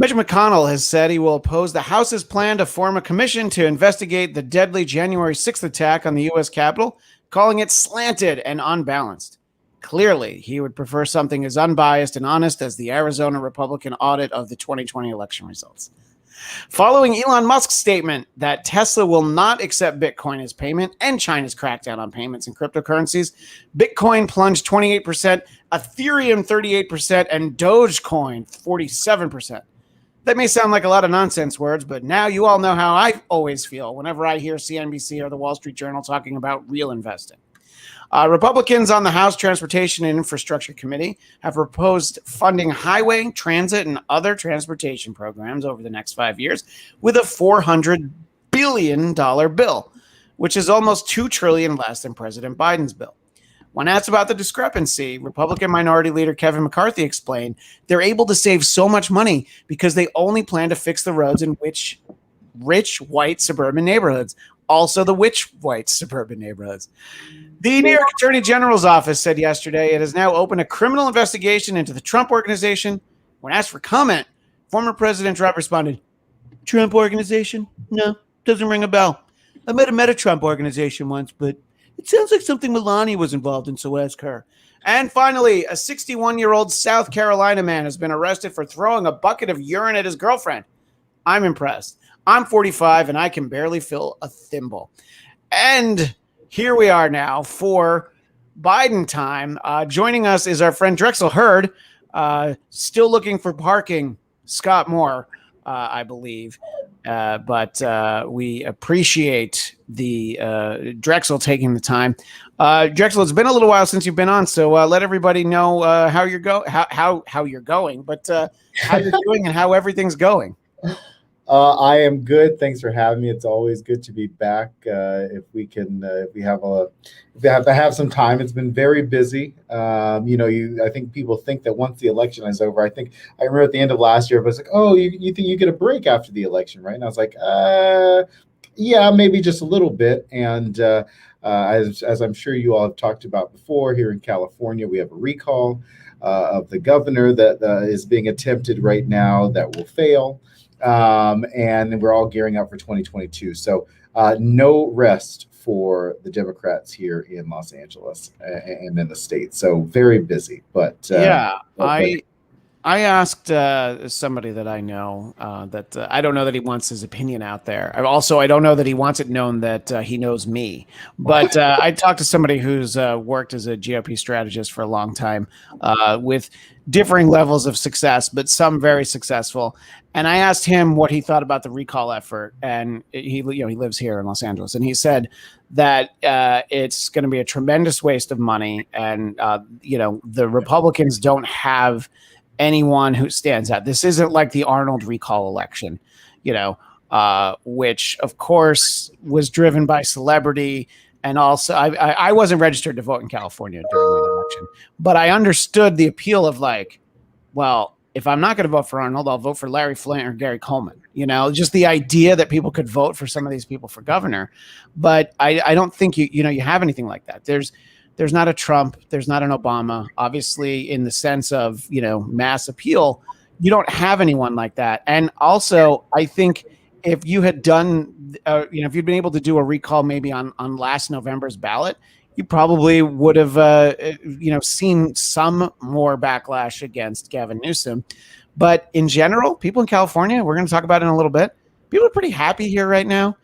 Mitch McConnell has said he will oppose the House's plan to form a commission to investigate the deadly January 6th attack on the U.S. Capitol, calling it slanted and unbalanced. Clearly, he would prefer something as unbiased and honest as the Arizona Republican audit of the 2020 election results. Following Elon Musk's statement that Tesla will not accept Bitcoin as payment and China's crackdown on payments in cryptocurrencies, Bitcoin plunged 28%, Ethereum 38%, and Dogecoin 47%. That may sound like a lot of nonsense words, but now you all know how I always feel whenever I hear CNBC or the Wall Street Journal talking about real investing. Republicans on the House Transportation and Infrastructure Committee have proposed funding highway, transit, and other transportation programs over the next 5 years with a $400 billion bill, which is almost $2 trillion less than President Biden's bill. When asked about the discrepancy, Republican Minority Leader Kevin McCarthy explained they're able to save so much money because they only plan to fix the roads in which rich white suburban neighborhoods, also the which white suburban neighborhoods. The New York Attorney General's office said yesterday it has now opened a criminal investigation into the Trump Organization. When asked for comment, former President Trump responded, "Trump Organization? No, doesn't ring a bell. I met a Trump Organization once, but it sounds like something Melania was involved in, so ask her." And finally, a 61-year-old South Carolina man has been arrested for throwing a bucket of urine at his girlfriend. I'm impressed. I'm 45 and I can barely fill a thimble. And here we are now for Biden time. Joining us is our friend Drexel Hurd, still looking for parking, Scott Moore, I believe. But we appreciate the Drexel taking the time. Drexel, it's been a little while since you've been on, so let everybody know how you're how you're going, but how you're doing and how everything's going. I am good. Thanks for having me. It's always good to be back. If we have to have some time. It's been very busy. I think people think that once the election is over, I remember at the end of last year, it was like, oh, you think you get a break after the election, right? And I was like, yeah, maybe just a little bit. And as I'm sure you all have talked about before, here in California, we have a recall of the governor that is being attempted right now that will fail. And we're all gearing up for 2022. So no rest for the Democrats here in Los Angeles and in the state. So very busy. But I asked somebody that I know that I don't know that he wants his opinion out there. I don't know that he wants it known that he knows me. But I talked to somebody who's worked as a GOP strategist for a long time with differing levels of success, but some very successful. And I asked him what he thought about the recall effort. And he lives here in Los Angeles. And he said that it's going to be a tremendous waste of money. And, the Republicans don't have anyone who stands out. This isn't like the Arnold recall election, which of course was driven by celebrity. And also I wasn't registered to vote in California during the election, but I understood the appeal of like, well, if I'm not going to vote for Arnold, I'll vote for Larry Flint or Gary Coleman, just the idea that people could vote for some of these people for governor. But I don't think you have anything like that. There's not a Trump, there's not an Obama, obviously in the sense of, mass appeal, you don't have anyone like that. And also I think if you had done, if you'd been able to do a recall maybe on last November's ballot, you probably would have, seen some more backlash against Gavin Newsom. But in general, people in California, we're going to talk about it in a little bit. People are pretty happy here right now.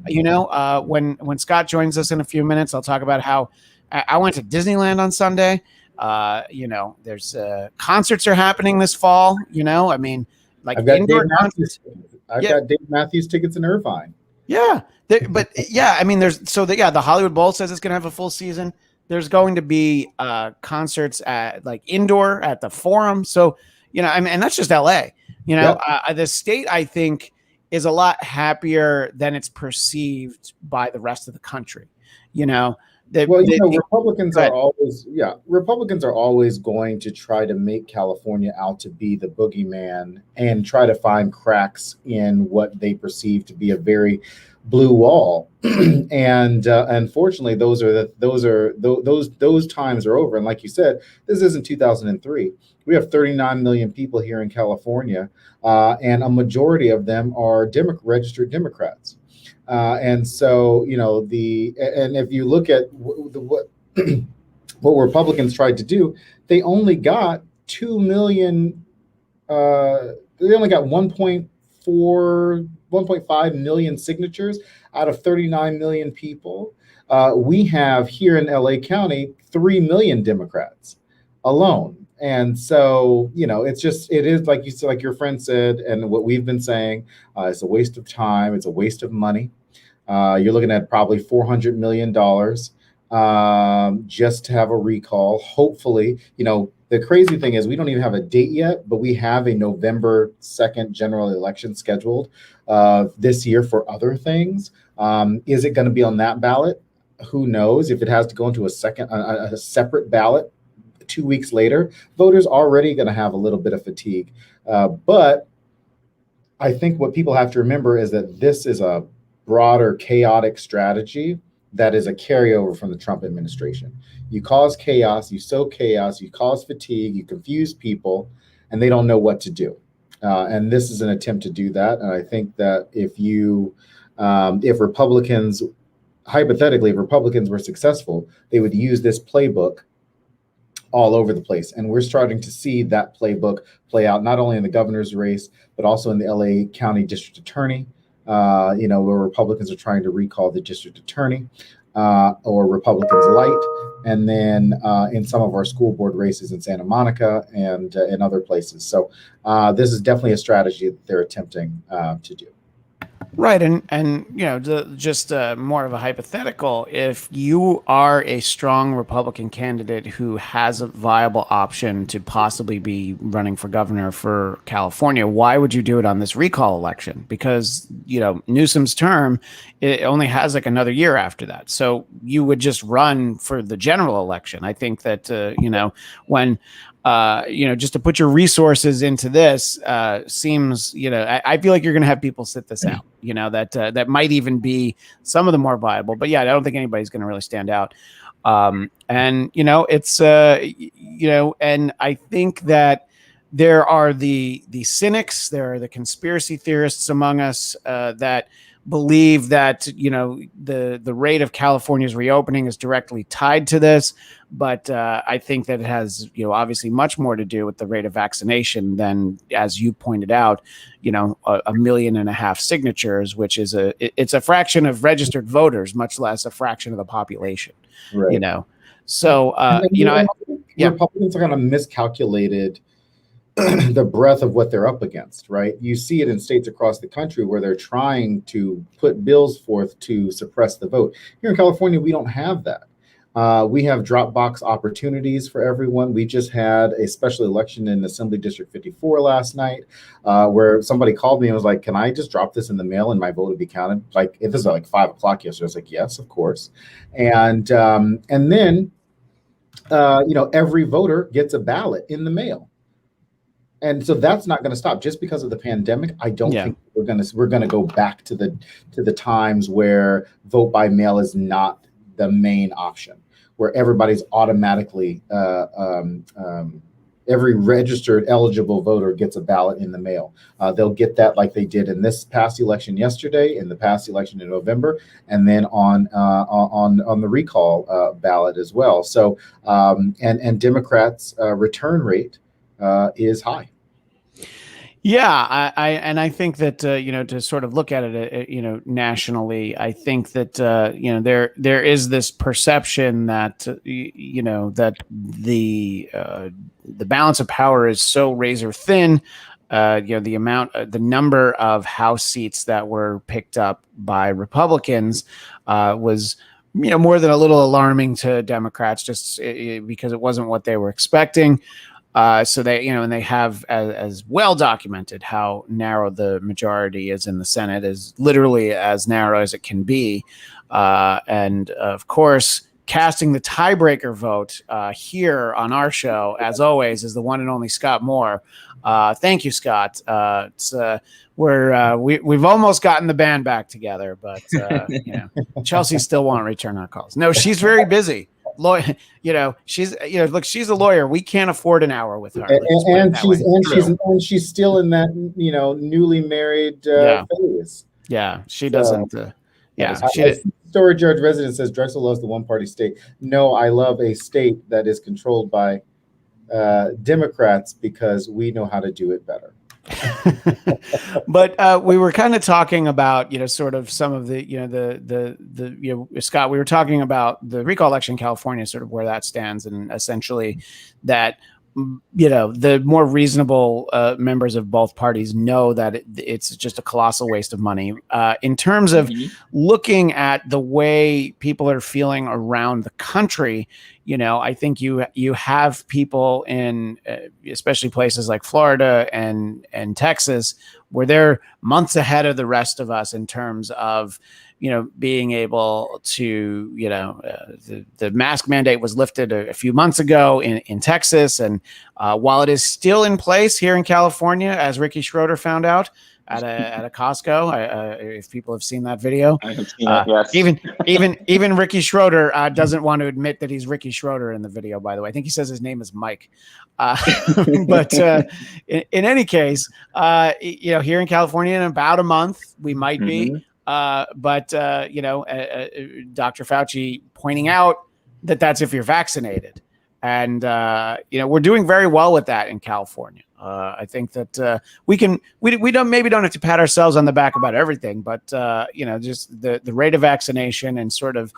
When Scott joins us in a few minutes, I'll talk about how I went to Disneyland on Sunday. There's concerts are happening this fall. I've got Dave Matthews. Got Dave Matthews tickets in Irvine. Yeah, the Hollywood Bowl says it's going to have a full season. There's going to be concerts at like indoor at the Forum. So and that's just LA. The state I think is a lot happier than it's perceived by the rest of the country. Well, they Republicans are always going to try to make California out to be the boogeyman and try to find cracks in what they perceive to be a very blue wall. And unfortunately, those times are over. And like you said, this isn't 2003. We have 39 million people here in California, and a majority of them are registered Democrats. And so, and if you look at what what Republicans tried to do, they only got 2 million. They only got 1.5 million signatures out of 39 million people. We have here in LA County 3 million Democrats alone. And so, it is like you said, like your friend said, and what we've been saying, it's a waste of time. It's a waste of money. You're looking at probably $400 million just to have a recall. Hopefully, the crazy thing is we don't even have a date yet, but we have a November 2nd general election scheduled this year for other things. Is it going to be on that ballot? Who knows? If it has to go into a separate ballot 2 weeks later, voters already going to have a little bit of fatigue. But I think what people have to remember is that this is a broader chaotic strategy that is a carryover from the Trump administration. You cause chaos, you sow chaos, you cause fatigue, you confuse people, and they don't know what to do. And this is an attempt to do that. And I think that if Republicans, hypothetically, if Republicans were successful, they would use this playbook all over the place. And we're starting to see that playbook play out, not only in the governor's race, but also in the LA County District Attorney, where Republicans are trying to recall the district attorney, or Republicans light. And then in some of our school board races in Santa Monica and in other places. So this is definitely a strategy that they're attempting to do. Right. And just more of a hypothetical, if you are a strong Republican candidate who has a viable option to possibly be running for governor for California, why would you do it on this recall election? Because, Newsom's term, it only has like another year after that. So you would just run for the general election. I think that, when just to put your resources into this seems, I feel like you're going to have people sit this out, that might even be some of the more viable. But yeah, I don't think anybody's going to really stand out. It's, and I think that there are the cynics, there are the conspiracy theorists among us that believe that the rate of California's reopening is directly tied to this, but I think that it has obviously much more to do with the rate of vaccination than, as you pointed out, 1.5 million signatures, which is it's a fraction of registered voters, much less a fraction of the population. Right. So Republicans are kind of miscalculated the breadth of what they're up against, right? You see it in states across the country where they're trying to put bills forth to suppress the vote. Here in California, we don't have that. We have drop box opportunities for everyone. We just had a special election in Assembly District 54 last night, where somebody called me and was like, "Can I just drop this in the mail and my vote will be counted?" Like, this is like 5 o'clock yesterday. I was like, "Yes, of course." And then every voter gets a ballot in the mail. And so that's not going to stop just because of the pandemic. I don't think we're going to go back to the times where vote by mail is not the main option, where everybody's automatically every registered eligible voter gets a ballot in the mail. They'll get that like they did in this past election yesterday, in the past election in November, and then on the recall ballot as well. So and Democrats' return rate is high. Yeah, I think that to sort of look at it nationally, I think that there is this perception that that the balance of power is so razor thin. The number of House seats that were picked up by Republicans was more than a little alarming to Democrats, just because it wasn't what they were expecting. So they, and they have as well documented how narrow the majority is in the Senate, is literally as narrow as it can be. And of course, casting the tiebreaker vote here on our show, as always, is the one and only Scott Moore. Thank you, Scott. We've almost gotten the band back together, but Chelsea still won't return our calls. No, she's very busy. She's a lawyer. We can't afford an hour with her. And she's still in that newly married phase. Yeah, she doesn't. Storage Yard resident says Drexel loves the one-party state. No, I love a state that is controlled by Democrats because we know how to do it better. But we were kind of talking about, sort of some of the, Scott, we were talking about the recall election in California, sort of where that stands, and essentially that, the more reasonable members of both parties know that it's just a colossal waste of money. In terms of looking at the way people are feeling around the country, I think you have people in especially places like Florida and Texas where they're months ahead of the rest of us in terms of being able to, the mask mandate was lifted a few months ago in Texas. And while it is still in place here in California, as Ricky Schroeder found out at a Costco, if people have seen that video, I have seen it, yes. even Ricky Schroeder doesn't want to admit that he's Ricky Schroeder in the video, by the way. I think he says his name is Mike. But in any case, here in California in about a month, we might be. But Dr. Fauci pointing out that that's if you're vaccinated. And, we're doing very well with that in California. I think that we don't have to pat ourselves on the back about everything, but, just the rate of vaccination and sort of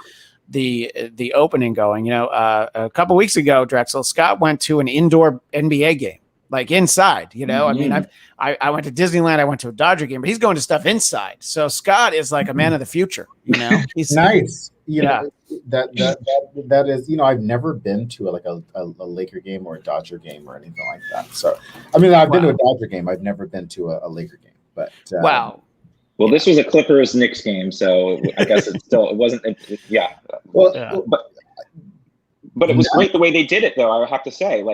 the opening going, a couple weeks ago, Drexel, Scott went to an indoor NBA game. Like inside, I mean, I went to Disneyland, I went to a Dodger game, but he's going to stuff inside. So Scott is like a man of the future, He's nice. That is, I've never been to a Laker game or a Dodger game or anything like that. So, I mean, I've been to a Dodger game. I've never been to a Laker game, but wow. Well, this was a Clippers-Knicks game, so I guess it wasn't. But it was great the way they did it, though. I have to say,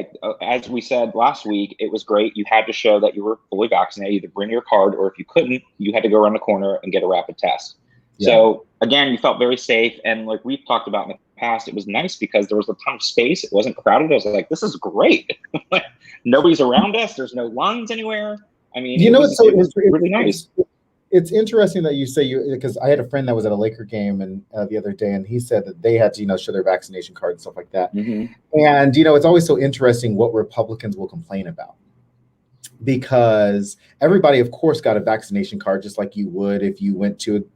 as we said last week, it was great. You had to show that you were fully vaccinated, either bring your card, or if you couldn't, you had to go around the corner and get a rapid test. Yeah. So again, you felt very safe. And like we've talked about in the past, it was nice because there was a ton of space. It wasn't crowded. I was like, this is great. Nobody's around us. There's no lines anywhere. I mean, it was really nice. It's interesting that you say because I had a friend that was at a Laker game and the other day, and he said that they had to, show their vaccination card and stuff like that. And, it's always so interesting what Republicans will complain about, because everybody, of course, got a vaccination card just like you would if you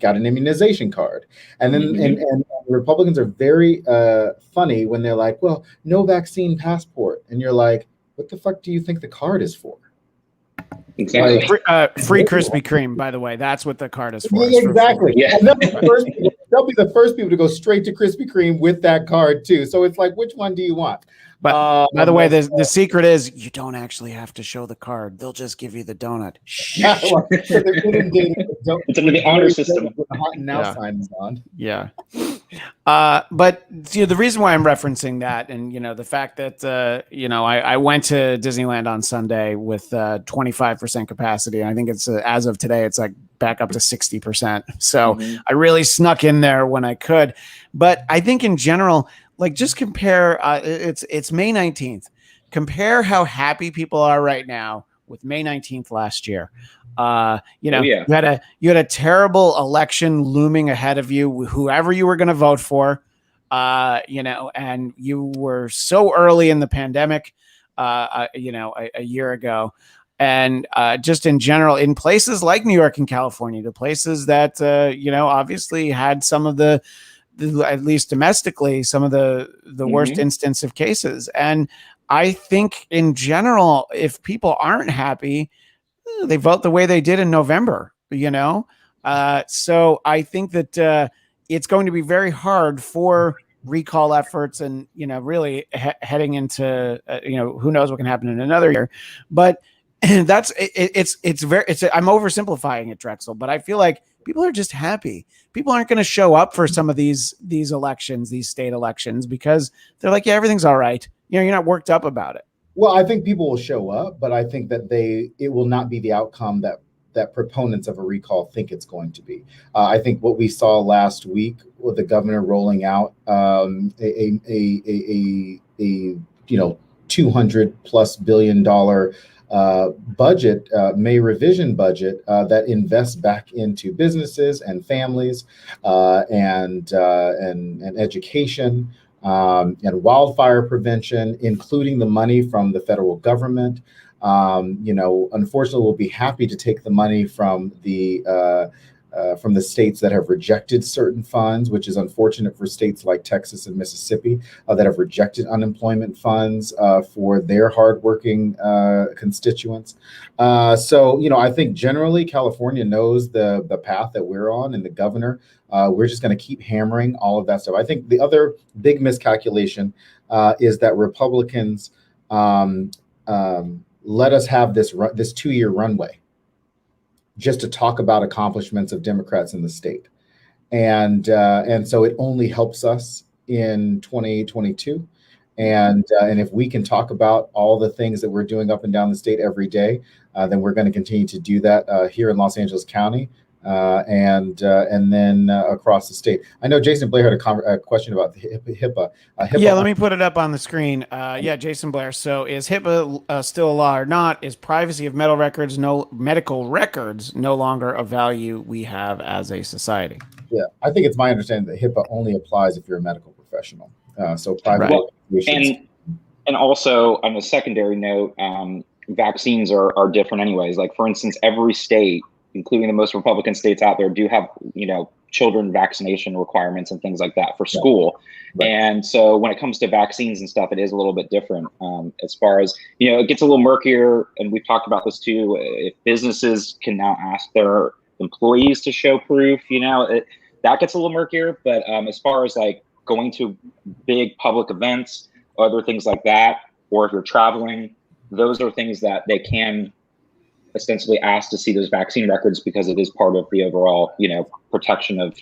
got an immunization card. And then and Republicans are very funny when they're like, well, no vaccine passport. And you're like, what the fuck do you think the card is for? Exactly. Free Krispy Kreme, by the way. That's what the card is for. Exactly. And they'll be the first people to go straight to Krispy Kreme with that card too. So it's like, which one do you want? But by the way, the secret is you don't actually have to show the card. They'll just give you the donut. It's under the honor system. The hot and now sign is on. Yeah. But the reason why I'm referencing that, and the fact that I went to Disneyland on Sunday with 25% capacity, and I think it's as of today it's like back up to 60%. So I really snuck in there when I could. But I think in general, just compare. It's May 19th. Compare how happy people are right now with May 19th last year. You had a terrible election looming ahead of you, whoever you were going to vote for, and you were so early in the pandemic, a year ago. And just in general, in places like New York and California, the places that, obviously had some of the at least domestically, some of the worst instance of cases. And I think in general, if people aren't happy, they vote the way they did in November, So I think that it's going to be very hard for recall efforts and, really heading into, who knows what can happen in another year. But And I'm oversimplifying it, Drexel, but I feel like people are just happy. People aren't going to show up for some of these elections, these state elections, because they're like, yeah, everything's all right. You're not worked up about it. Well, I think people will show up, but I think that it will not be the outcome that proponents of a recall think it's going to be. I think what we saw last week with the governor rolling out a $200+ billion budget, May revision budget that invests back into businesses and families and education. And wildfire prevention, including the money from the federal government. Unfortunately, we'll be happy to take the money from the states that have rejected certain funds, which is unfortunate for states like Texas and Mississippi that have rejected unemployment funds for their hardworking constituents. I think generally California knows the path that we're on, and the governor. We're just going to keep hammering all of that stuff. I think the other big miscalculation is that Republicans let us have this 2-year runway just to talk about accomplishments of Democrats in the state, and so it only helps us in 2022. And if we can talk about all the things that we're doing up and down the state every day, then we're going to continue to do that here in Los Angeles County. And then across the state. I know Jason Blair had a question about the HIPAA. Yeah, let me put it up on the screen. Jason Blair. So is HIPAA still a law or not? Is privacy of medical records no longer a value we have as a society? Yeah, I think it's my understanding that HIPAA only applies if you're a medical professional. So private and also on a secondary note, vaccines are different anyways. Like for instance, every state, including the most Republican states out there, do have, children vaccination requirements and things like that for school. Right. And so when it comes to vaccines and stuff, it is a little bit different as far as, it gets a little murkier. And we've talked about this too. If businesses can now ask their employees to show proof, that gets a little murkier. But as far as like going to big public events, other things like that, or if you're traveling, those are things that they can ostensibly asked to see those vaccine records because it is part of the overall, protection of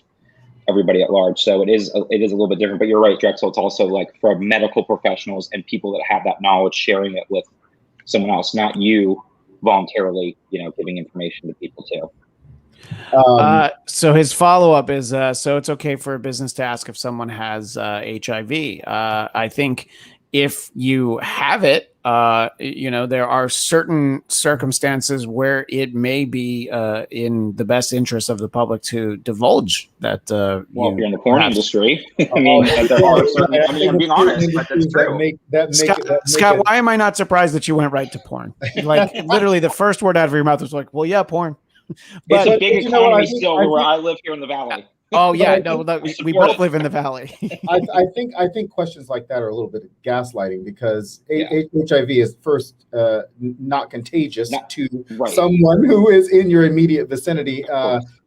everybody at large. So it is a little bit different, but you're right, Drexel. It's also like for medical professionals and people that have that knowledge, sharing it with someone else, not you voluntarily, giving information to people too. So his follow-up is, so it's okay for a business to ask if someone has HIV. I think if you have it, there are certain circumstances where it may be in the best interest of the public to divulge that. If you're in the porn industry, I'm being honest, but that's true. Scott, why am I not surprised that you went right to porn? Like literally the first word out of your mouth was like, well, yeah, porn. But it's a big economy still where I live here in the Valley. Oh yeah, we both live in the Valley. I think questions like that are a little bit of gaslighting because HIV is first not contagious to someone who is in your immediate vicinity.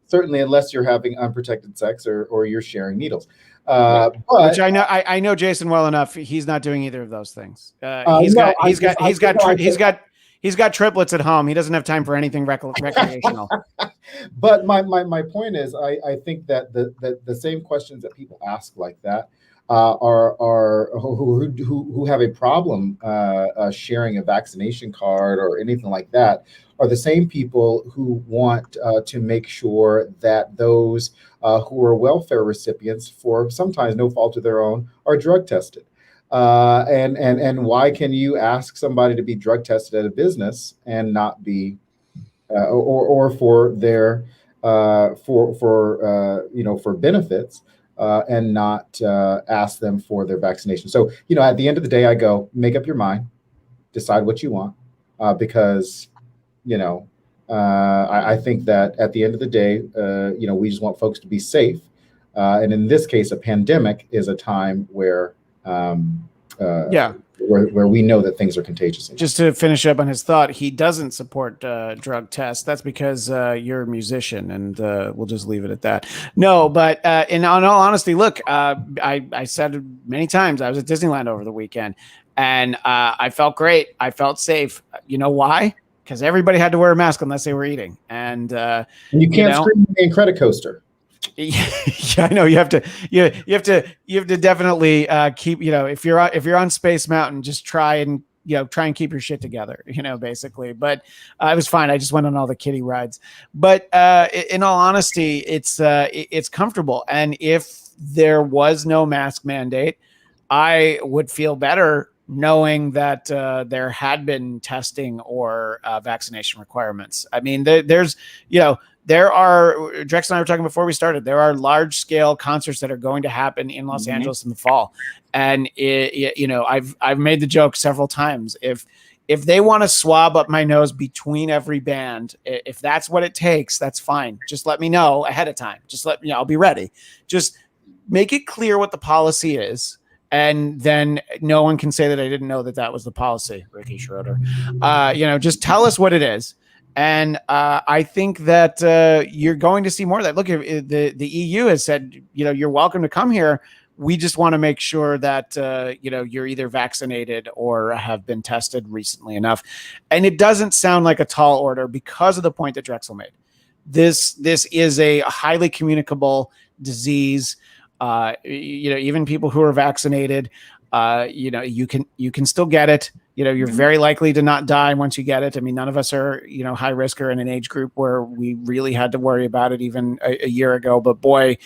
Certainly, unless you're having unprotected sex or you're sharing needles. But which I know Jason well enough. He's not doing either of those things. He's got triplets at home. He doesn't have time for anything recreational. But my point is, I think that the same questions that people ask like that are who have a problem sharing a vaccination card or anything like that are the same people who want to make sure that those who are welfare recipients, for sometimes no fault of their own, are drug tested. And why can you ask somebody to be drug tested at a business and not be, or for their for benefits and not ask them for their vaccination? So at the end of the day, I go, make up your mind, decide what you want, because I think that at the end of the day, we just want folks to be safe, and in this case, a pandemic is a time where where we know that things are contagious. Just to finish up on his thought, he doesn't support drug tests. That's because you're a musician, and we'll just leave it at that. No, but in all honesty, look, I said many times I was at Disneyland over the weekend, and I felt great. I felt safe. You know why? because everybody had to wear a mask unless they were eating. And you can't scream in credit coaster. Yeah, I know you have to definitely keep, if you're on Space Mountain, just try and keep your shit together, basically. But it was fine. I just went on all the kiddie rides. But in all honesty, it's comfortable. And if there was no mask mandate, I would feel better knowing that there had been testing or vaccination requirements. I mean, there are, Drex and I were talking before we started, there are large scale concerts that are going to happen in Los Angeles in the fall. And I've made the joke several times. If they want to swab up my nose between every band, if that's what it takes, that's fine. Just let me know ahead of time. Just let me know. I'll be ready. Just make it clear what the policy is. And then no one can say that I didn't know that was the policy, Ricky Schroeder. Just tell us what it is. And I think that you're going to see more of that. Look, the EU has said, you're welcome to come here. We just want to make sure that, you're either vaccinated or have been tested recently enough. And it doesn't sound like a tall order because of the point that Drexel made. This is a highly communicable disease. Even people who are vaccinated, you can still get it. You're very likely to not die once you get it. I mean, none of us are, high risk or in an age group where we really had to worry about it even a year ago. But boy,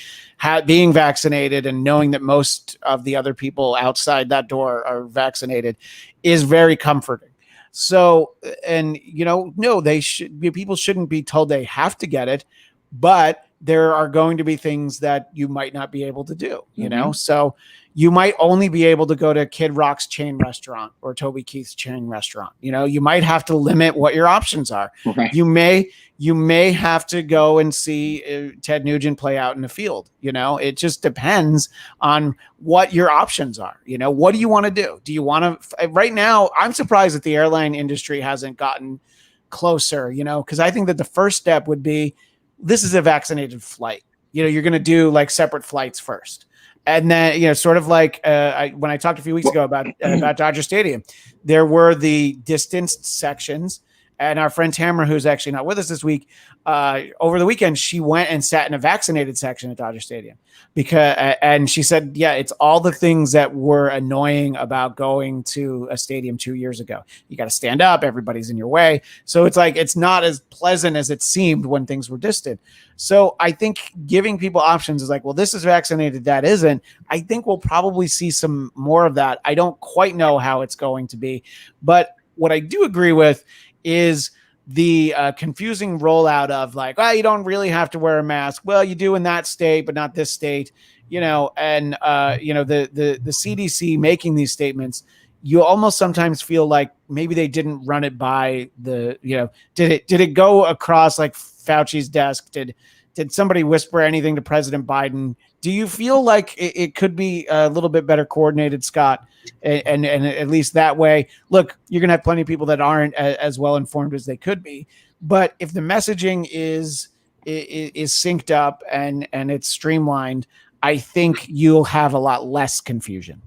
being vaccinated and knowing that most of the other people outside that door are vaccinated is very comforting. So, and no, people shouldn't be told they have to get it, but there are going to be things that you might not be able to do, so you might only be able to go to Kid Rock's chain restaurant or Toby Keith's chain restaurant. You might have to limit what your options are. Okay. You may have to go and see Ted Nugent play out in the field. It just depends on what your options are. What do you want to do? Do you want to, right now, I'm surprised that the airline industry hasn't gotten closer, because I think that the first step would be, this is a vaccinated flight. You're going to do like separate flights first. And then, sort of like when I talked a few weeks ago about Dodger Stadium, there were the distanced sections. And our friend Tamra, who's actually not with us this week, over the weekend, she went and sat in a vaccinated section at Dodger Stadium and she said, yeah, it's all the things that were annoying about going to a stadium 2 years ago. You got to stand up. Everybody's in your way. So it's like, it's not as pleasant as it seemed when things were distant. So I think giving people options is like, well, this is vaccinated, that isn't. I think we'll probably see some more of that. I don't quite know how it's going to be, but what I do agree with is the confusing rollout of like, you don't really have to wear a mask. Well, you do in that state, but not this state, and the CDC making these statements, you almost sometimes feel like maybe they didn't run it by did it go across like Fauci's desk? Did somebody whisper anything to President Biden? Do you feel like it could be a little bit better coordinated, Scott? And at least that way, look, you're going to have plenty of people that aren't as well informed as they could be. But if the messaging is synced up and it's streamlined, I think you'll have a lot less confusion.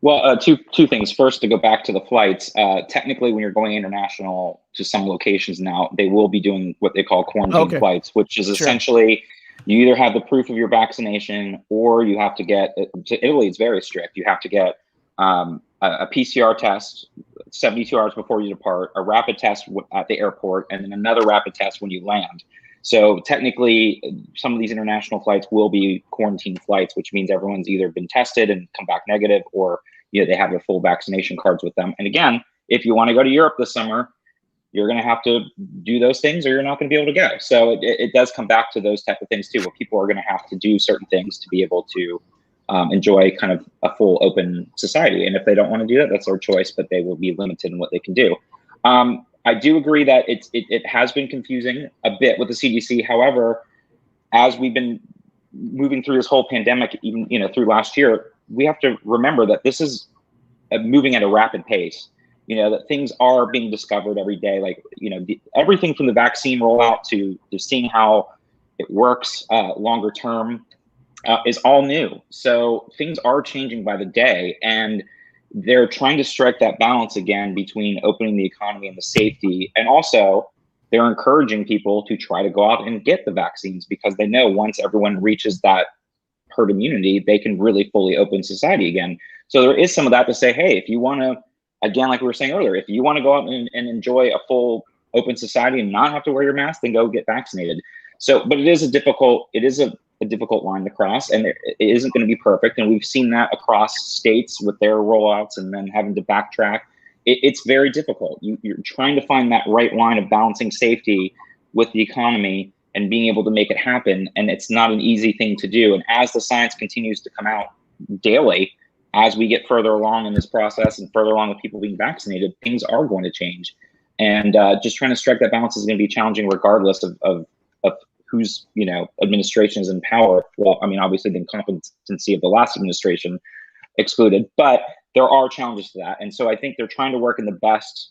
Well, two things. First, to go back to the flights, technically when you're going international to some locations now, they will be doing what they call quarantine flights, which is essentially you either have the proof of your vaccination or you have to get, to Italy, it's very strict. You have to get a PCR test 72 hours before you depart, a rapid test at the airport, and then another rapid test when you land. So technically, some of these international flights will be quarantine flights, which means everyone's either been tested and come back negative, or they have their full vaccination cards with them. And again, if you want to go to Europe this summer, you're going to have to do those things or you're not going to be able to go. So it does come back to those type of things too, where people are going to have to do certain things to be able to enjoy kind of a full open society. And if they don't want to do that, that's their choice, but they will be limited in what they can do. I do agree that it has been confusing a bit with the CDC. However, as we've been moving through this whole pandemic, even through last year, we have to remember that this is moving at a rapid pace. That things are being discovered every day. Like everything from the vaccine rollout to seeing how it works longer term is all new. So things are changing by the day, and they're trying to strike that balance again between opening the economy and the safety. And also, they're encouraging people to try to go out and get the vaccines because they know once everyone reaches that herd immunity, they can really fully open society again. So there is some of that to say, hey, if you want to, again, like we were saying earlier, if you want to go out and enjoy a full open society and not have to wear your mask, then go get vaccinated. So, but it is a difficult line to cross, and it isn't going to be perfect. And we've seen that across states with their rollouts and then having to backtrack. It's very difficult. You're trying to find that right line of balancing safety with the economy and being able to make it happen. And it's not an easy thing to do. And as the science continues to come out daily, as we get further along in this process and further along with people being vaccinated, things are going to change. And just trying to strike that balance is going to be challenging regardless of whose administration is in power. Well, I mean, obviously the incompetency of the last administration excluded, but there are challenges to that. And so I think they're trying to work in the best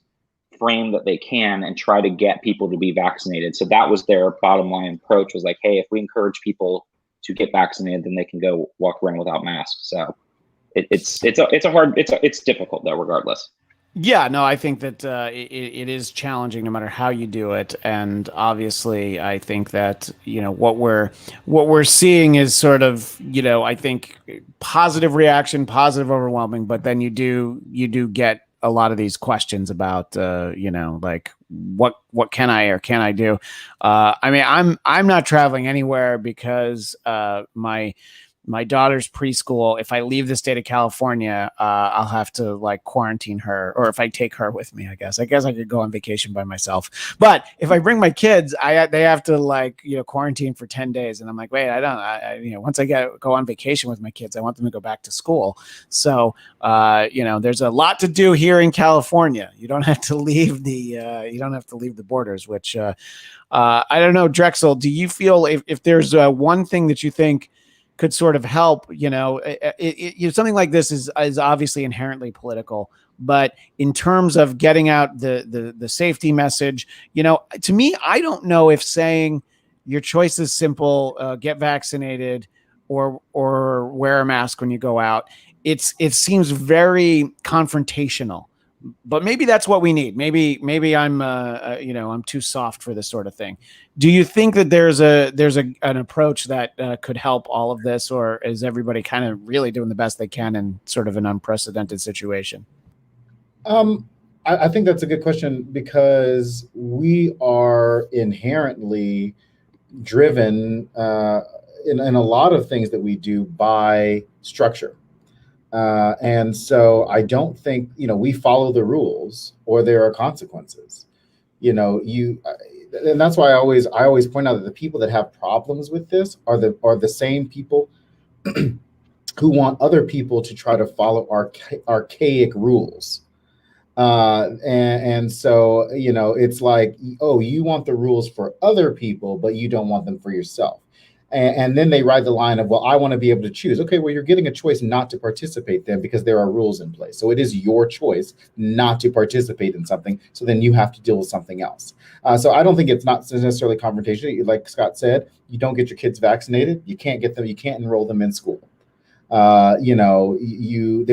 frame that they can and try to get people to be vaccinated. So that was their bottom line approach, was like, hey, if we encourage people to get vaccinated, then they can go walk around without masks. So it's difficult though, regardless. Yeah, no, I think that it is challenging no matter how you do it, and obviously, I think that what we're seeing is sort of I think positive reaction, positive overwhelming, but then you do get a lot of these questions about like what can I or can't I do? I mean, I'm not traveling anywhere because my daughter's preschool, if I leave the state of California, I'll have to like quarantine her, or if I take her with me, I guess I could go on vacation by myself. But if I bring my kids, they have to quarantine for 10 days. And I'm like, wait, once I go on vacation with my kids, I want them to go back to school. So, there's a lot to do here in California. You don't have to leave the borders, which I don't know. Drexel, do you feel if there's one thing that you think could sort of help, something like this is obviously inherently political, but in terms of getting out the safety message, to me, I don't know if saying your choice is simple, get vaccinated or wear a mask when you go out. It seems very confrontational, but maybe that's what we need. Maybe I'm I'm too soft for this sort of thing. Do you think that there's an approach that could help all of this, or is everybody kind of really doing the best they can in sort of an unprecedented situation? I think that's a good question, because we are inherently driven in a lot of things that we do by structure. And so I don't think, we follow the rules or there are consequences. And that's why I always point out that the people that have problems with this are the same people who want other people to try to follow archaic rules. And so, it's like, oh, you want the rules for other people, but you don't want them for yourself. And then they ride the line of, well, I want to be able to choose. Okay, well, you're getting a choice not to participate then because there are rules in place. So it is your choice not to participate in something. So then you have to deal with something else. So I don't think it's not necessarily confrontation. Like Scott said, you don't get your kids vaccinated, you can't get them, you can't enroll them in school. There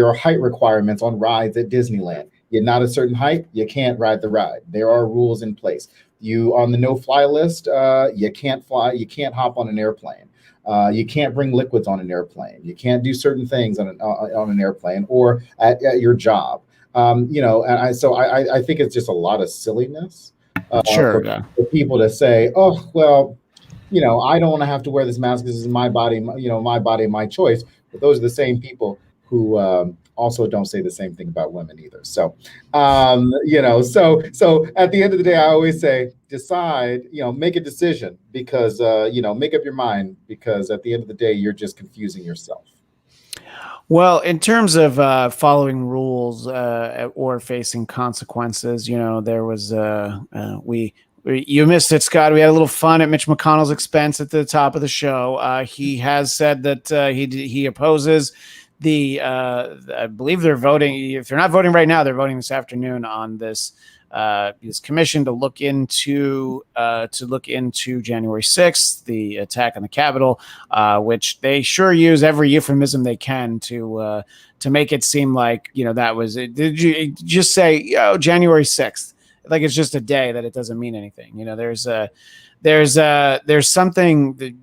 are height requirements on rides at Disneyland. You're not a certain height, you can't ride the ride. There are rules in place. You on the no-fly list, you can't fly, you can't hop on an airplane. You can't bring liquids on an airplane. You can't do certain things on an airplane or at your job. So I think it's just a lot of silliness for people to say, oh, well, I don't want to have to wear this mask. This is my body, my body, my choice. But those are the same people who also don't say the same thing about women either. So, so at the end of the day, I always say, decide, make a decision, because, make up your mind, because at the end of the day, you're just confusing yourself. Well, in terms of following rules or facing consequences, there was you missed it, Scott. We had a little fun at Mitch McConnell's expense at the top of the show. He has said that he opposes I believe they're voting. If they're not voting right now, they're voting this afternoon on this commission to look into January 6th, the attack on the Capitol, which they sure use every euphemism they can to make it seem like, that was it. Did you just say, January 6th? Like it's just a day, that it doesn't mean anything. There's something that,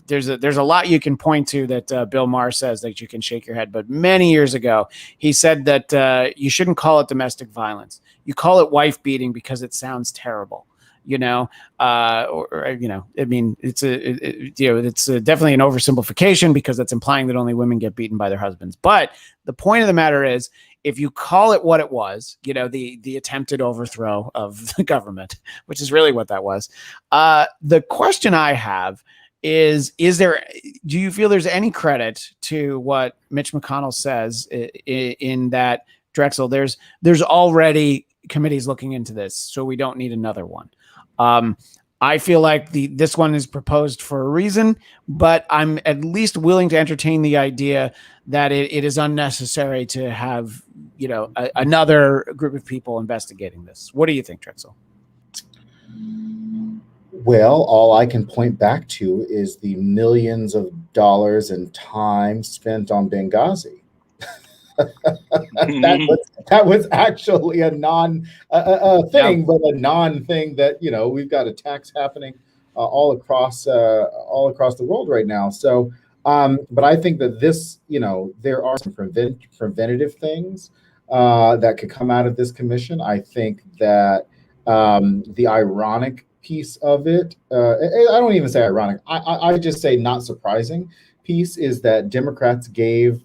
there's a lot you can point to that Bill Maher says that you can shake your head. But many years ago, he said that you shouldn't call it domestic violence. You call it wife beating because it sounds terrible. I mean, it's definitely an oversimplification because it's implying that only women get beaten by their husbands. But the point of the matter is, if you call it what it was, the attempted overthrow of the government, which is really what that was. The question I have is do you feel there's any credit to what Mitch McConnell says in that, Drexel, there's already committees looking into this, so we don't need another one. I feel like this one is proposed for a reason, but I'm at least willing to entertain the idea that it is unnecessary to have, another group of people investigating this. What do you think, Drexel? Well, all I can point back to is the millions of dollars and time spent on Benghazi. that was actually a non thing, but a non thing that we've got attacks happening all across the world right now. So, but I think that this, there are some preventative things that could come out of this commission. I think that the ironic piece of it, I don't even say ironic. I just say not surprising piece is that Democrats gave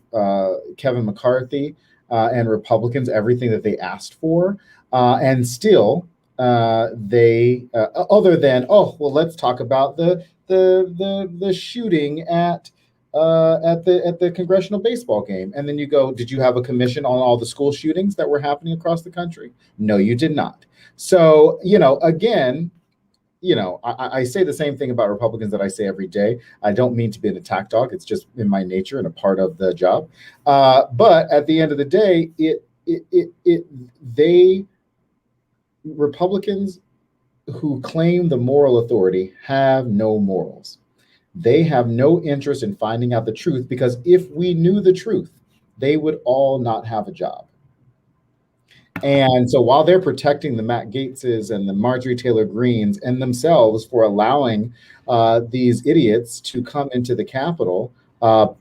Kevin McCarthy and Republicans everything that they asked for, and still they other than let's talk about the shooting at the congressional baseball game, and then you go, did you have a commission on all the school shootings that were happening across the country? No, you did not. So again. I say the same thing about Republicans that I say every day. I don't mean to be an attack dog. It's just in my nature and a part of the job. But at the end of the day, Republicans who claim the moral authority have no morals. They have no interest in finding out the truth, because if we knew the truth, they would all not have a job. And so while they're protecting the Matt Gaetzes and the Marjorie Taylor Greens and themselves for allowing these idiots to come into the Capitol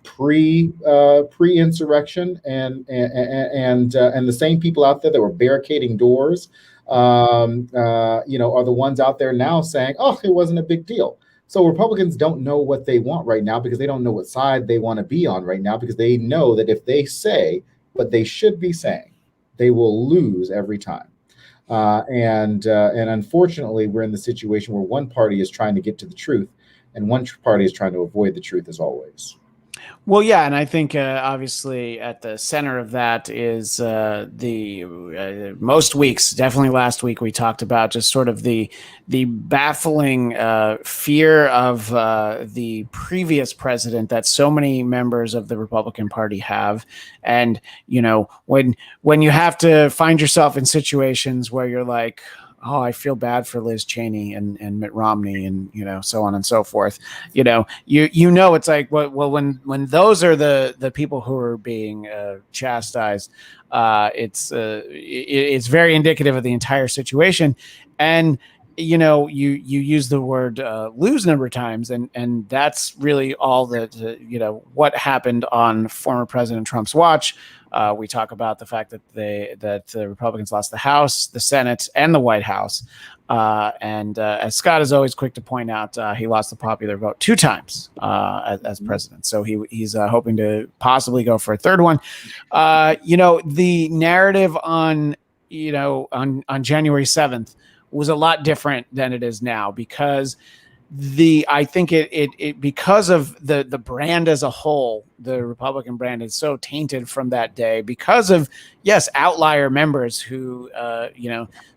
pre-insurrection, and the same people out there that were barricading doors, are the ones out there now saying, "Oh, it wasn't a big deal." So Republicans don't know what they want right now, because they don't know what side they want to be on right now, because they know that if they say what they should be saying, they will lose every time. And unfortunately, we're in the situation where one party is trying to get to the truth and one party is trying to avoid the truth, as always. Well, yeah, and I think obviously at the center of that is most weeks, definitely last week, we talked about just sort of the baffling fear of the previous president that so many members of the Republican Party have. And, when you have to find yourself in situations where you're like, oh, I feel bad for Liz Cheney and Mitt Romney and, so on and so forth. It's like, well, when those are the people who are being chastised, it's very indicative of the entire situation. And, you use the word lose a number of times, and that's really all that, what happened on former President Trump's watch. We talk about the fact that the Republicans lost the House, the Senate, and the White House. And as Scott is always quick to point out, he lost the popular vote 2 times as president. So he's hoping to possibly go for a third one. The narrative on January 7th was a lot different than it is now, because I think it because of the brand as a whole, the Republican brand is so tainted from that day because of, yes, outlier members who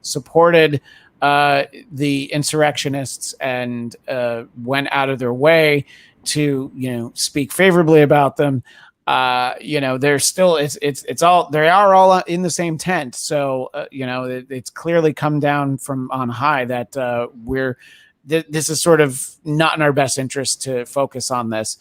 supported the insurrectionists and went out of their way to speak favorably about them. there's still it's all they are all in the same tent. So it's clearly come down from on high that this is sort of not in our best interest to focus on this.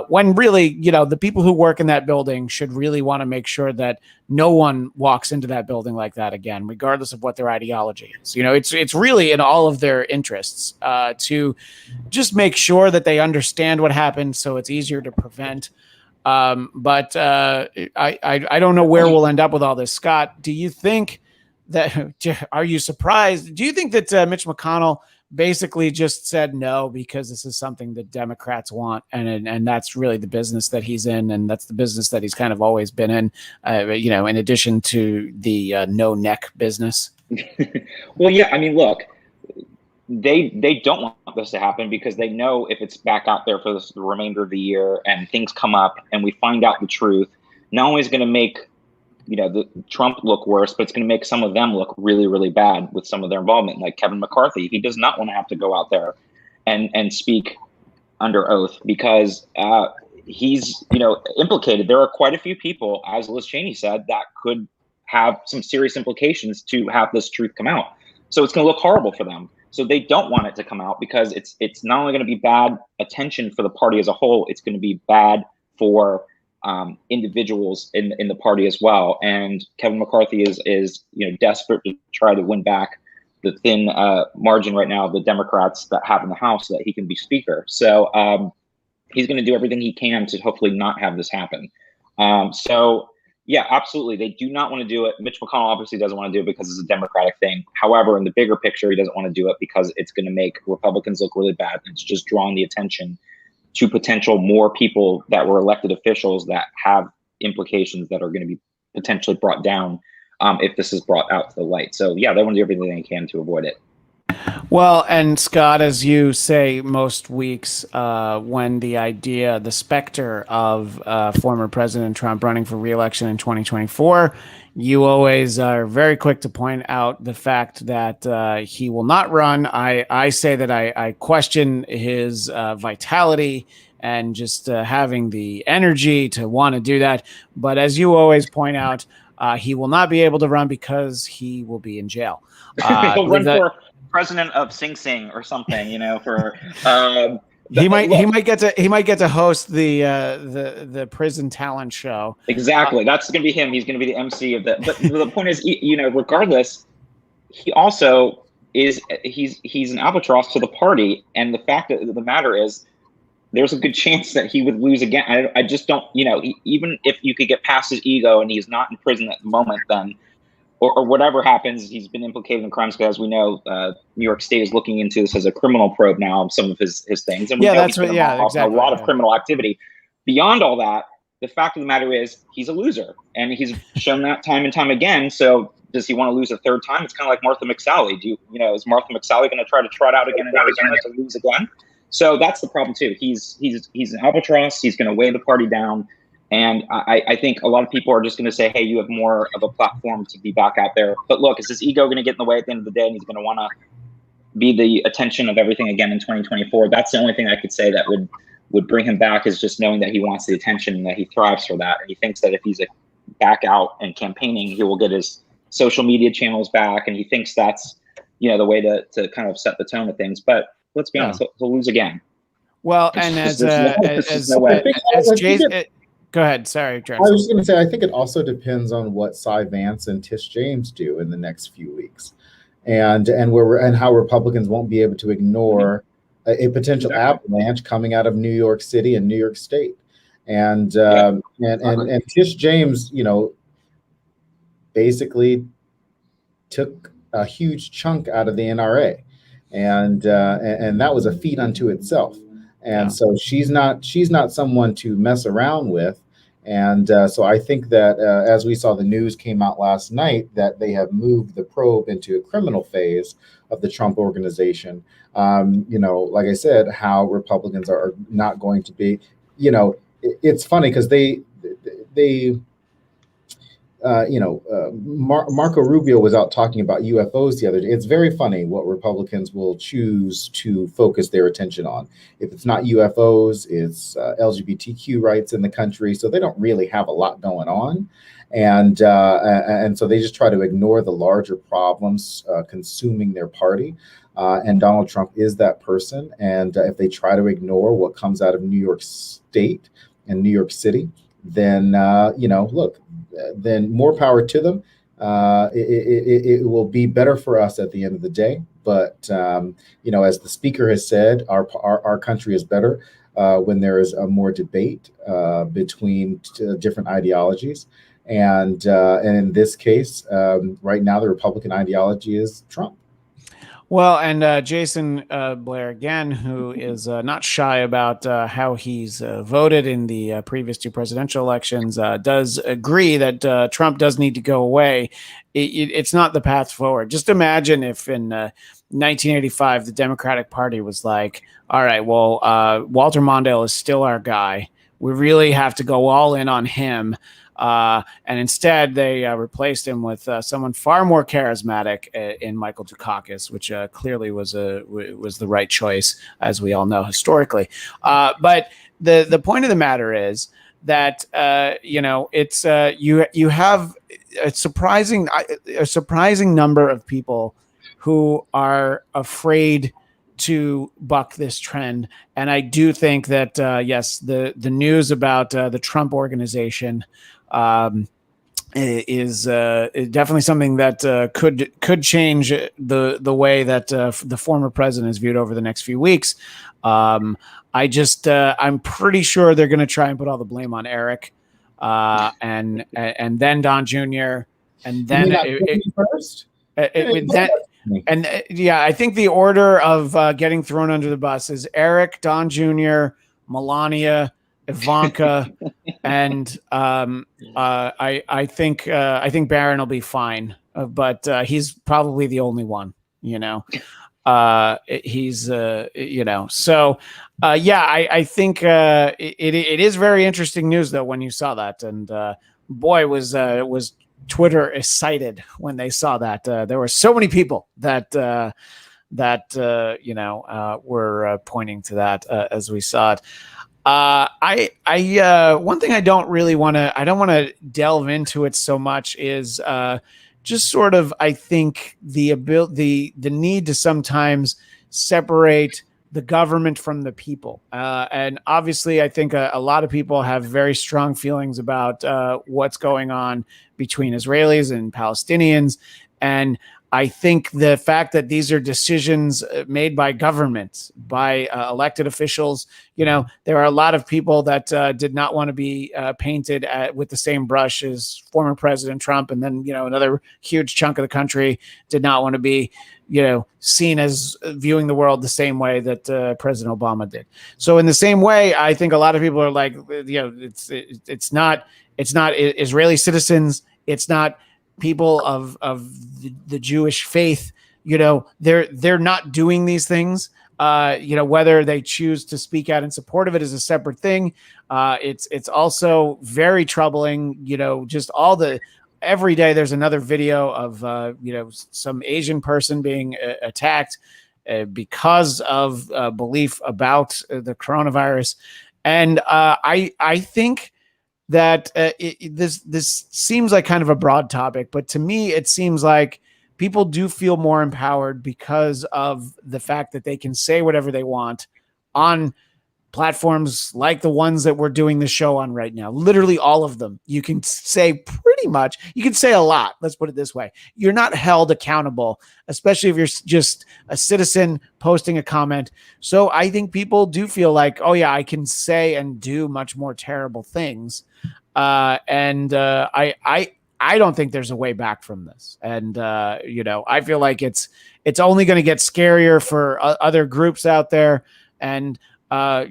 When really, the people who work in that building should really want to make sure that no one walks into that building like that again, regardless of what their ideology is. It's really in all of their interests to just make sure that they understand what happened, so it's easier to prevent. But I don't know where we'll end up with all this. Scott, do you think that? Are you surprised? Do you think that Mitch McConnell basically just said no because this is something that Democrats want, and that's really the business that he's in, and that's the business that he's kind of always been in, in addition to the no neck business? Well, yeah, I mean, look, they don't want this to happen because they know if it's back out there for the remainder of the year and things come up and we find out the truth, not only is going to make the Trump look worse, but it's going to make some of them look really, really bad with some of their involvement, like Kevin McCarthy. He does not want to have to go out there and speak under oath because he's, implicated. There are quite a few people, as Liz Cheney said, that could have some serious implications to have this truth come out. So it's going to look horrible for them. So they don't want it to come out because it's not only going to be bad attention for the party as a whole, it's going to be bad for individuals in the party as well. And Kevin McCarthy is desperate to try to win back the thin margin right now of the Democrats that have in the House so that he can be speaker. So he's going to do everything he can to hopefully not have this happen. So yeah, absolutely. They do not want to do it. Mitch McConnell obviously doesn't want to do it because it's a Democratic thing. However, in the bigger picture, he doesn't want to do it because it's going to make Republicans look really bad. And it's just drawing the attention to potential more people that were elected officials that have implications that are going to be potentially brought down if this is brought out to the light. So yeah, they want to do everything they can to avoid it. Well, and Scott, as you say most weeks, when the specter of former President Trump running for re-election in 2024, you always are very quick to point out the fact that he will not run. I say that I question his vitality and just having the energy to want to do that. But as you always point out, he will not be able to run because he will be in jail. He'll run for president of Sing Sing or something, for he might get to host the prison talent show. Exactly. That's going to be him. He's going to be the MC of that. But the point is, regardless, he also he's an albatross to the party. And the fact of the matter is, there's a good chance that he would lose again. I just don't, even if you could get past his ego and he's not in prison at the moment, then or whatever happens, he's been implicated in crimes. Because as we know, New York State is looking into this as a criminal probe now of some of his things. And we know exactly. A lot of criminal activity. Beyond all that, the fact of the matter is he's a loser, and he's shown that time and time again. So does he want to lose a third time? It's kind of like Martha McSally. Is Martha McSally going to try to trot out again in Arizona to lose again? So that's the problem too. He's an albatross. He's going to weigh the party down. And I think a lot of people are just going to say, hey, you have more of a platform to be back out there. But look, is his ego going to get in the way at the end of the day, and he's going to want to be the attention of everything again in 2024? That's the only thing I could say that would bring him back, is just knowing that he wants the attention and that he thrives for that. And he thinks that if he's back out and campaigning, he will get his social media channels back. And he thinks that's, the way to kind of set the tone of things. But let's be honest, he'll lose again. Well, and as Jason... Go ahead. Sorry, Jackson. I was just going to say, I think it also depends on what Cy Vance and Tish James do in the next few weeks, and how Republicans won't be able to ignore a potential avalanche coming out of New York City and New York State, and Tish James, basically took a huge chunk out of the NRA, and that was a feat unto itself. And so she's not someone to mess around with. And so I think that as we saw, the news came out last night that they have moved the probe into a criminal phase of the Trump organization. Like I said, how Republicans are not going to be, it's funny because they Marco Rubio was out talking about UFOs the other day. It's very funny what Republicans will choose to focus their attention on. If it's not UFOs, it's LGBTQ rights in the country. So they don't really have a lot going on. And so they just try to ignore the larger problems consuming their party. And Donald Trump is that person. And if they try to ignore what comes out of New York State and New York City, then look, then more power to them. It will be better for us at the end of the day. But as the speaker has said, our country is better when there is a more debate between different ideologies. And in this case, right now, the Republican ideology is Trump. Well, and Jason Blair, again, who is not shy about how he's voted in the previous two presidential elections, does agree that Trump does need to go away. It's not the path forward. Just imagine if in 1985, the Democratic Party was like, all right, well, Walter Mondale is still our guy. We really have to go all in on him. And instead, they replaced him with someone far more charismatic in Michael Dukakis, which clearly was the right choice, as we all know historically. But the point of the matter is that it's you have a surprising number of people who are afraid to buck this trend, and I do think that yes, the news about the Trump organization is definitely something that could change the way that the former president is viewed over the next few weeks. I'm pretty sure they're going to try and put all the blame on Eric, and then Don Jr. and then first. I think the order of getting thrown under the bus is Eric, Don Jr., Melania, Ivanka, and I think Barron will be fine, but he's probably the only one. He's So I think it is very interesting news though when you saw that, and boy was Twitter excited when they saw that. There were so many people that were pointing to that as we saw it. One thing I don't want to delve into it so much is just sort of, I think the need to sometimes separate the government from the people. And obviously I think a lot of people have very strong feelings about what's going on between Israelis and Palestinians. And I think the fact that these are decisions made by governments, by elected officials, there are a lot of people that did not want to be painted with the same brush as former President Trump. And then, another huge chunk of the country did not want to be, seen as viewing the world the same way that President Obama did. So in the same way, I think a lot of people are like, it's not Israeli citizens. It's not people of the Jewish faith, they're not doing these things. Whether they choose to speak out in support of it is a separate thing. It's also very troubling, just every day there's another video of, some Asian person being attacked because of belief about the coronavirus. And I think that this seems like kind of a broad topic, but to me, it seems like people do feel more empowered because of the fact that they can say whatever they want on platforms like the ones that we're doing the show on right now. Literally all of them. You can say pretty much, you can say a lot. Let's put it this way. You're not held accountable, especially if you're just a citizen posting a comment. So I think people do feel like, oh yeah, I can say and do much more terrible things. I don't think there's a way back from this. And, I feel like it's only going to get scarier for other groups out there. And, I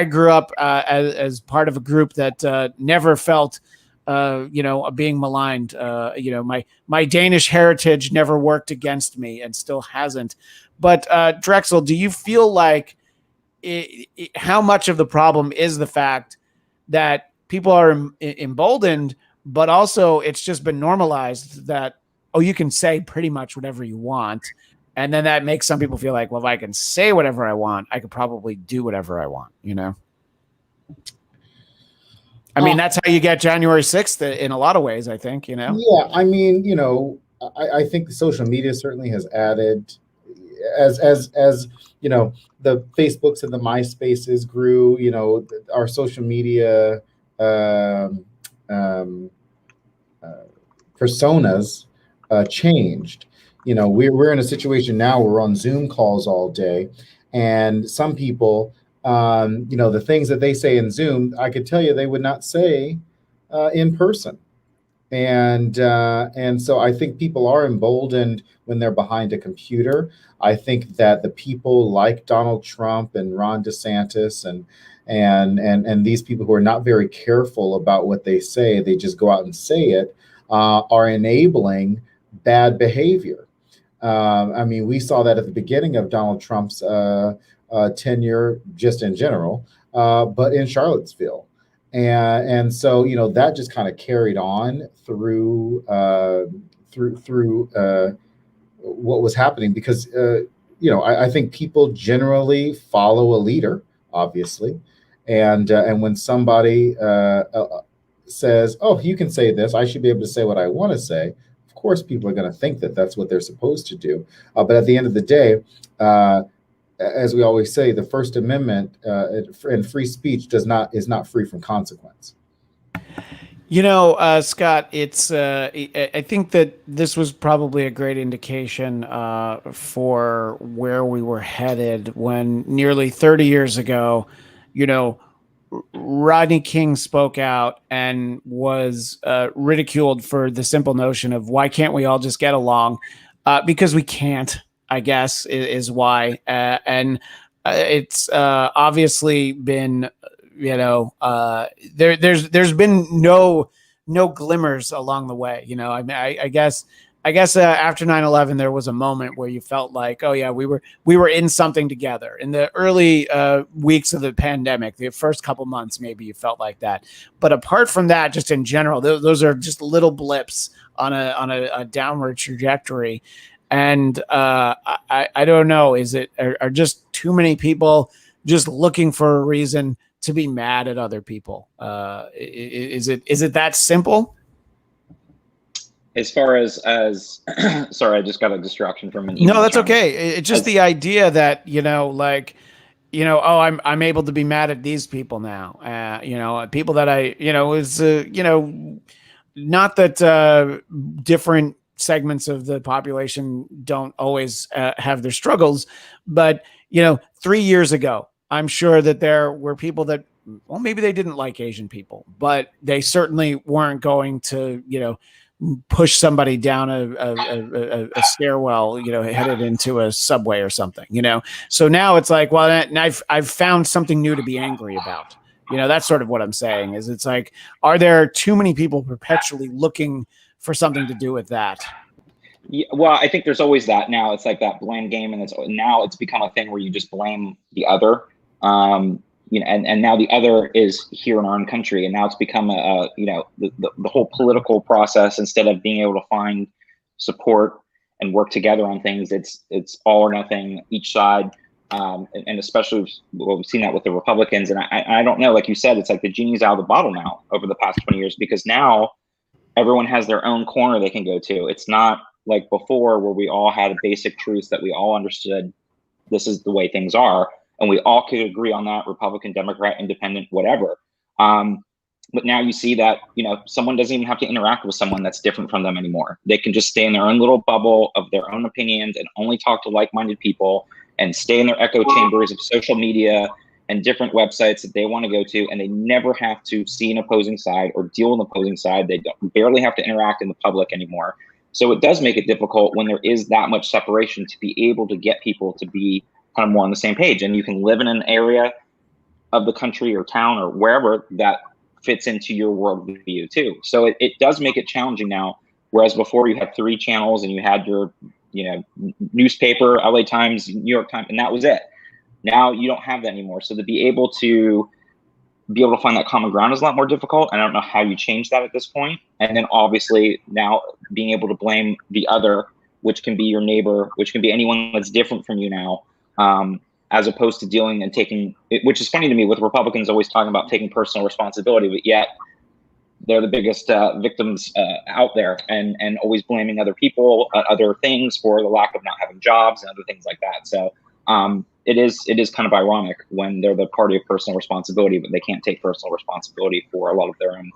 grew up as part of a group that never felt, being maligned. My Danish heritage never worked against me and still hasn't. But Drexel, do you feel like how much of the problem is the fact that people are emboldened but also it's just been normalized that, oh, you can say pretty much whatever you want. And then that makes some people feel like, well, if I can say whatever I want, I could probably do whatever I want, you know? I mean, that's how you get January 6th in a lot of ways, I think, you know? Yeah, I mean, you know, I think social media certainly has added, as you know, the Facebooks and the MySpaces grew, you know, our social media um, um, personas changed. You know, we're in a situation now where we're on Zoom calls all day, and some people, you know, the things that they say in Zoom, I could tell you they would not say in person. And so I think people are emboldened when they're behind a computer. I think that the people like Donald Trump and Ron DeSantis and these people who are not very careful about what they say, they just go out and say it, are enabling bad behavior. I mean, we saw that at the beginning of Donald Trump's tenure, just in general, but in Charlottesville. And so, you know, that just kind of carried on through what was happening, because you know, I think people generally follow a leader, obviously, and when somebody says, "Oh, you can say this, I should be able to say what I want to say," of course, people are going to think that that's what they're supposed to do. But at the end of the day, as we always say, the First Amendment and free speech is not free from consequence. You know, Scott, it's I think that this was probably a great indication for where we were headed when nearly 30 years ago, you know, Rodney King spoke out and was ridiculed for the simple notion of why can't we all just get along? Because we can't, I guess, is why. And it's obviously been, you know, there's been no glimmers along the way. You know, I mean, I guess after 9/11, there was a moment where you felt like, oh yeah, we were in something together. In the early weeks of the pandemic, the first couple months, maybe you felt like that. But apart from that, just in general, those are just little blips on a downward trajectory. And I don't know, are just too many people just looking for a reason to be mad at other people? Is it that simple? As far as sorry, I just got a distraction from an email. No, that's okay. It's just the idea that, you know, like, you know, oh, I'm able to be mad at these people now. You know, people that I, you know, is you know, not that different segments of the population don't always have their struggles, but you know, 3 years ago, I'm sure that there were people that, well, maybe they didn't like Asian people, but they certainly weren't going to, you know, push somebody down a stairwell, you know, headed into a subway or something, you know? So now it's like, well, I've found something new to be angry about. You know, that's sort of what I'm saying is it's like, are there too many people perpetually looking for something to do with that? Yeah, well, I think there's always that. Now it's like that blame game, and now it's become a thing where you just blame the other. You know, and now the other is here in our own country, and now it's become you know, the whole political process. Instead of being able to find support and work together on things, it's all or nothing, each side. And especially, well, we've seen that with the Republicans. And I don't know, like you said, it's like the genie's out of the bottle now over the past 20 years, because now everyone has their own corner they can go to. It's not like before where we all had a basic truth that we all understood. This is the way things are. And we all could agree on that, Republican, Democrat, Independent, whatever. But now you see that, you know, someone doesn't even have to interact with someone that's different from them anymore. They can just stay in their own little bubble of their own opinions and only talk to like-minded people and stay in their echo chambers of social media and different websites that they want to go to. And they never have to see an opposing side or deal with an opposing side. They barely have to interact in the public anymore. So it does make it difficult when there is that much separation to be able to get people to be kind of more on the same page. And you can live in an area of the country or town or wherever that fits into your worldview too. So it does make it challenging now. Whereas before you had 3 channels and you had your, you know, newspaper, LA Times, New York Times, and that was it. Now you don't have that anymore. So to be able to be able to find that common ground is a lot more difficult. I don't know how you change that at this point. And then obviously now being able to blame the other, which can be your neighbor, which can be anyone that's different from you now, as opposed to dealing and taking, which is funny to me with Republicans always talking about taking personal responsibility, but yet they're the biggest victims out there, and always blaming other people, other things for the lack of not having jobs and other things like that. So it is kind of ironic when they're the party of personal responsibility, but they can't take personal responsibility for a lot of their own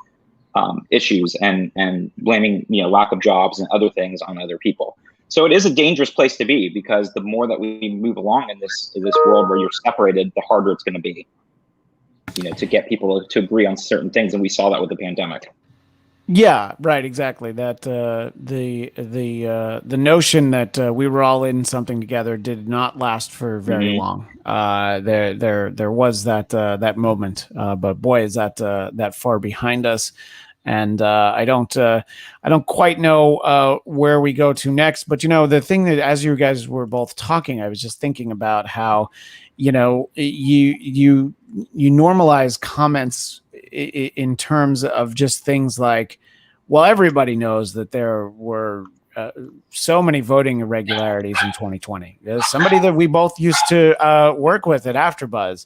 issues and blaming lack of jobs and other things on other people. So it is a dangerous place to be, because the more that we move along in this world where you're separated, the harder it's going to be. To get people to agree on certain things, and we saw that with the pandemic. Yeah, right, exactly. That the notion that we were all in something together did not last for very long. There was that moment, but boy, is that far behind us. And I don't quite know where we go to next. But the thing that, as you guys were both talking, I was just thinking about how you normalize comments in terms of just things like, well, everybody knows that there were so many voting irregularities in 2020. There's somebody that we both used to work with at AfterBuzz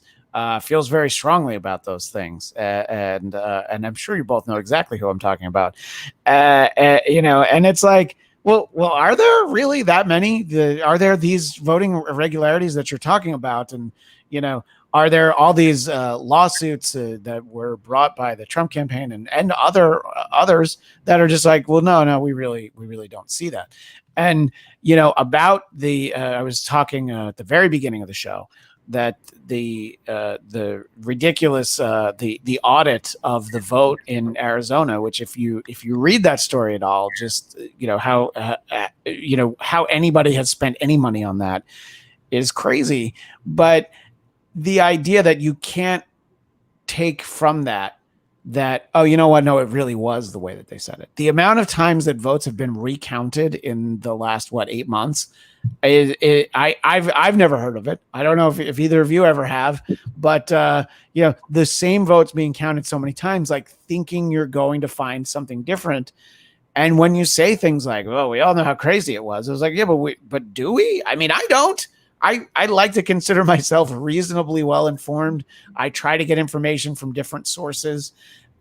feels very strongly about those things, and I'm sure you both know exactly who I'm talking about. And it's like, well, are there really that many? Are there these voting irregularities that you're talking about? And are there all these lawsuits that were brought by the Trump campaign and others that are just like, well, no, we really don't see that. And about I was talking at the very beginning of the show that the ridiculous the audit of the vote in Arizona, which if you read that story at all, just how anybody has spent any money on that is crazy. But the idea that you can't take from that, oh, you know what? No, it really was the way that they said it. The amount of times that votes have been recounted in the last 8 months, I've never heard of it. I don't know if either of you ever have, but the same votes being counted so many times, like thinking you're going to find something different. And when you say things like, "Oh, we all know how crazy it was," like, yeah, but do we? I mean, I don't. I like to consider myself reasonably well informed. I try to get information from different sources,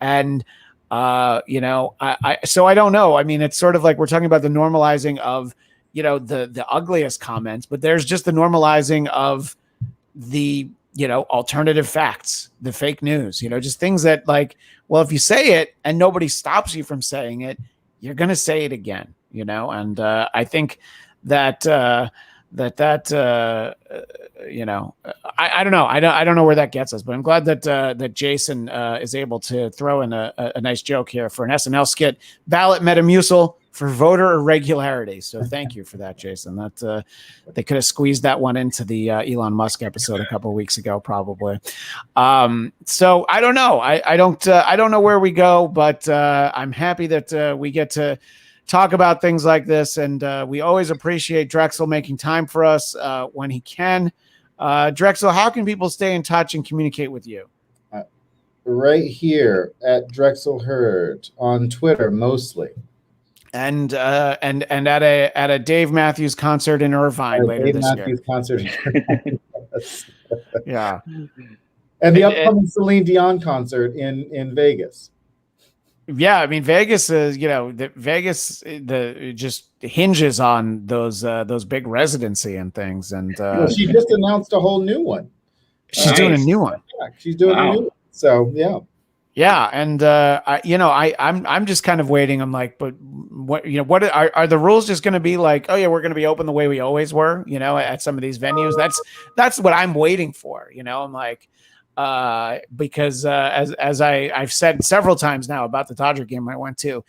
and so I don't know. I mean, it's sort of like we're talking about the normalizing of the ugliest comments, but there's just the normalizing of the alternative facts, the fake news, just things that, like, well, if you say it and nobody stops you from saying it, you're gonna say it again, and I think that I don't know. I don't know where that gets us, but I'm glad that Jason is able to throw in a nice joke here for an SNL skit: ballot Metamucil for voter irregularity. So thank you for that, Jason. That they could have squeezed that one into the Elon Musk episode a couple of weeks ago, probably. So I don't know. I don't know where we go, but I'm happy that we get to talk about things like this, and we always appreciate Drexel making time for us when he can. Drexel, how can people stay in touch and communicate with you? Right here at Drexel Hurd on Twitter mostly, and at a Dave Matthews concert in Irvine later this year. Dave Matthews concert. Yeah, and the upcoming Celine Dion concert in Vegas. Yeah, I mean, Vegas is, Vegas just hinges on those big residency and things. And she just announced a whole new one. She's doing a new one. Yeah, she's doing a new one. So yeah, and I'm just kind of waiting. I'm like, but what are the rules just going to be like? Oh yeah, we're going to be open the way we always were, at some of these venues. That's what I'm waiting for. I'm like. Because as I've said several times now about the Dodger game I went to,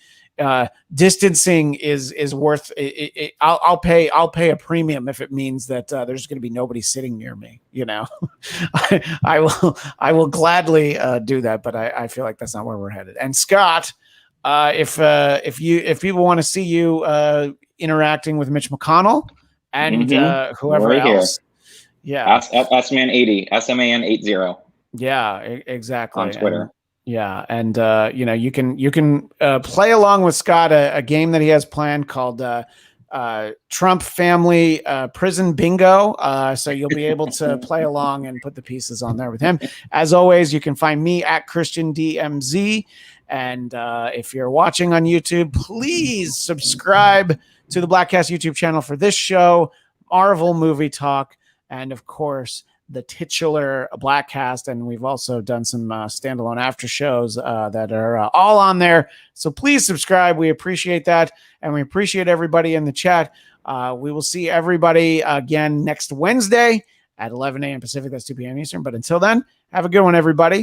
distancing is worth it. I'll pay a premium if it means that there's going to be nobody sitting near me. I will gladly do that, but I feel like that's not where we're headed. And Scott, if people want to see you interacting with Mitch McConnell and whoever else, yeah, SMAN 80, SMAN 80. Yeah, exactly. on Twitter. And, yeah, and you can play along with Scott a game that he has planned called Trump Family Prison Bingo. So you'll be able to play along and put the pieces on there with him. As always, you can find me at Christian DMZ. And if you're watching on YouTube, please subscribe to the Blackcast YouTube channel for this show, Marvel Movie Talk, and of course, the titular Blackcast. And we've also done some standalone after shows that are all on there. So please subscribe. We appreciate that. And we appreciate everybody in the chat. We will see everybody again next Wednesday at 11 a.m. Pacific. That's 2 p.m. Eastern. But until then, have a good one, everybody.